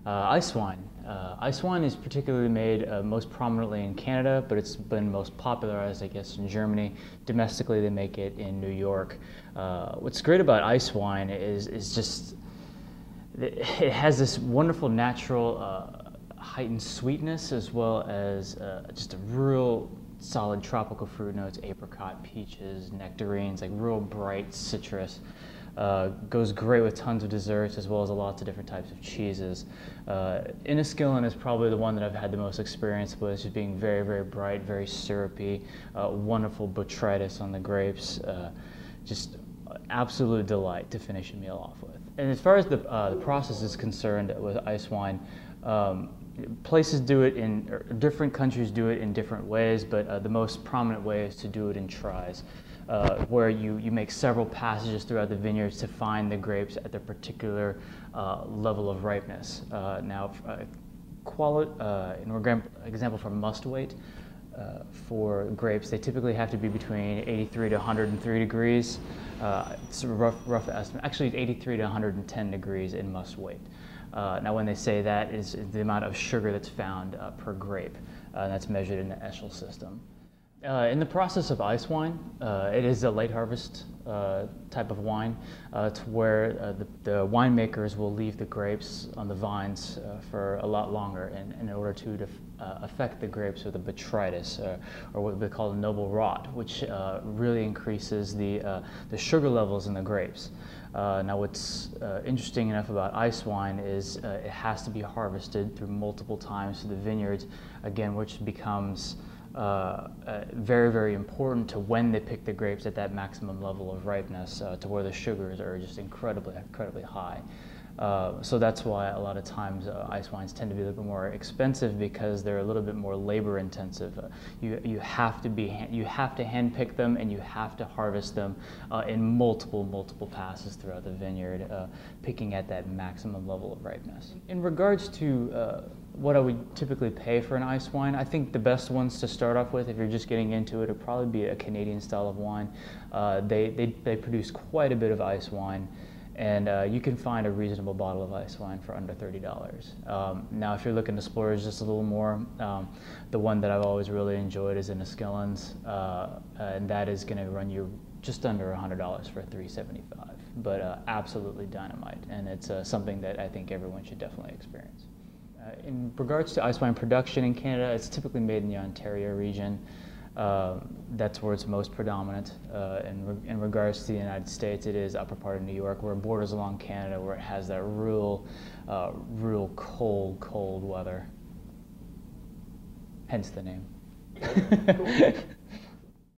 Ice wine. Ice wine is particularly made most prominently in Canada, but it's been most popularized, I guess, in Germany. Domestically, they make it in New York. What's great about ice wine is just it has this wonderful natural heightened sweetness, as well as just a real solid tropical fruit notes: apricot, peaches, nectarines, like real bright citrus. Goes great with tons of desserts, as well as lots of different types of cheeses. Inniskillen is probably the one that I've had the most experience with, just being very, very bright, very syrupy, wonderful botrytis on the grapes. Just absolute delight to finish a meal off with. And as far as the process is concerned with ice wine, places do it in, or different countries do it in different ways, but the most prominent way is to do it in tries, where you make several passages throughout the vineyards to find the grapes at their particular level of ripeness. Now, an example for must wait, for grapes, they typically have to be between 83 to 103 degrees. It's a rough estimate. Actually, 83 to 110 degrees in must wait. Now, when they say that, is the amount of sugar that's found per grape, and that's measured in the Eschel system. In the process of ice wine, it is a late harvest type of wine, to where the winemakers will leave the grapes on the vines for a lot longer in order to affect the grapes with a botrytis, or what we call a noble rot, which really increases the sugar levels in the grapes. Now, what's interesting enough about ice wine is it has to be harvested through multiple times through the vineyards, again, which becomes very, very important to when they pick the grapes at that maximum level of ripeness, to where the sugars are just incredibly, incredibly high. So that's why a lot of times ice wines tend to be a little bit more expensive, because they're a little bit more labor intensive. You have to hand pick them, and you have to harvest them in multiple passes throughout the vineyard, picking at that maximum level of ripeness. In regards to what I would typically pay for an ice wine, I think the best ones to start off with, if you're just getting into it, would probably be a Canadian style of wine. They produce quite a bit of ice wine, and you can find a reasonable bottle of ice wine for under $30. Now, if you're looking to splurge just a little more, the one that I've always really enjoyed is Inniskillen's, and that is going to run you just under $100 for $3.75. But absolutely dynamite, and it's something that I think everyone should definitely experience. In regards to ice wine production in Canada, it's typically made in the Ontario region. That's where it's most predominant. In regards to the United States, it is upper part of New York, where it borders along Canada, where it has that real cold weather. Hence the name. Cool.